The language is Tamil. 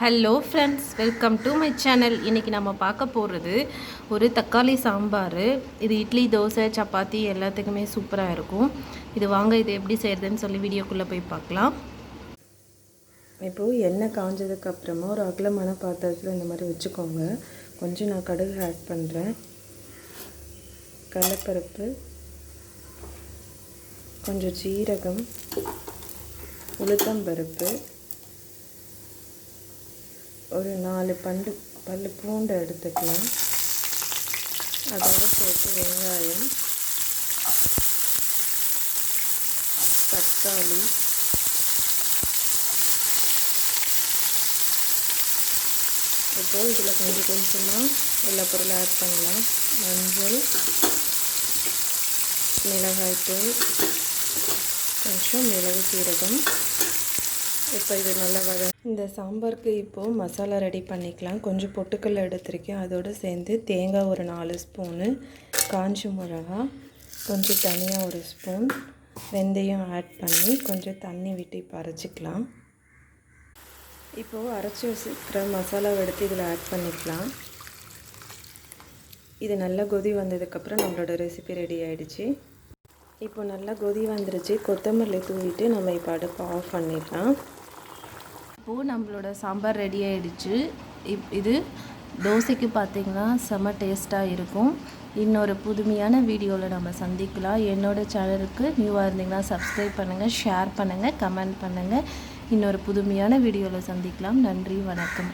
Hello friends, welcome to my channel. இன்றைக்கி நம்ம பார்க்க போகிறது ஒரு தக்காளி சாம்பார். இது இட்லி, தோசை, சப்பாத்தி எல்லாத்துக்குமே சூப்பராக இருக்கும். இது வாங்க இது எப்படி செய்கிறதுன்னு சொல்லி வீடியோக்குள்ளே போய் பார்க்கலாம். இப்போது எண்ணெய் காஞ்சதுக்கப்புறமா ஒரு அகலமான பாத்திரத்தில் இந்த மாதிரி வச்சுக்கோங்க. கொஞ்சம் நான் கடுகு ஆட் பண்ணுறேன். கடலைப்பருப்பு, கொஞ்சம் ஜீரகம், உளுத்தம்பருப்பு, ஒரு 4 பல்லு பூண்டு எடுத்துக்கலாம். அதோடு சேர்த்து வெங்காயம், தக்காளி, இப்போது இதில் கொஞ்சமாக எல்லா பொருளும் ஆட் பண்ணலாம். மஞ்சள், மிளகாய்த்தூள், கொஞ்சம் மிளகு சீரகம். இப்போ இது நல்லா இந்த சாம்பாருக்கு இப்போது மசாலா ரெடி பண்ணிக்கலாம். கொஞ்சம் பொட்டுக்கல்ல எடுத்திருக்கேன். அதோடு சேர்ந்து தேங்காய் ஒரு 4 ஸ்பூனு, காஞ்ச மிளகா, கொஞ்சம் தனியா ஒரு ஸ்பூன், வெந்தயம் ஆட் பண்ணி கொஞ்சம் தண்ணி விட்டு இப்போ அரைச்சிக்கலாம். இப்போது அரைச்சி வச்சுக்கிற மசாலாவை எடுத்து இதில் ஆட் பண்ணிக்கலாம். இது நல்லா கொதி வந்ததுக்கப்புறம் நம்மளோட ரெசிபி ரெடி ஆகிடுச்சு. இப்போ நல்லா கொதி வந்துருச்சு. கொத்தமல்லி தூவிட்டு நம்ம இப்போ அடுப்பை ஆஃப் பண்ணிடலாம். இப்போது நம்மளோட சாம்பார் ரெடி ஆகிடுச்சு. இது தோசைக்கு பார்த்திங்கன்னா செம்ம டேஸ்ட்டாக இருக்கும். இன்னொரு புதுமையான வீடியோவில் நம்ம சந்திக்கலாம். என்னோடய சேனலுக்கு நியூவாக இருந்தீங்கன்னா சப்ஸ்கிரைப் பண்ணுங்கள், ஷேர் பண்ணுங்கள், கமெண்ட் பண்ணுங்கள். இன்னொரு புதுமையான வீடியோவில் சந்திக்கலாம். நன்றி, வணக்கம்.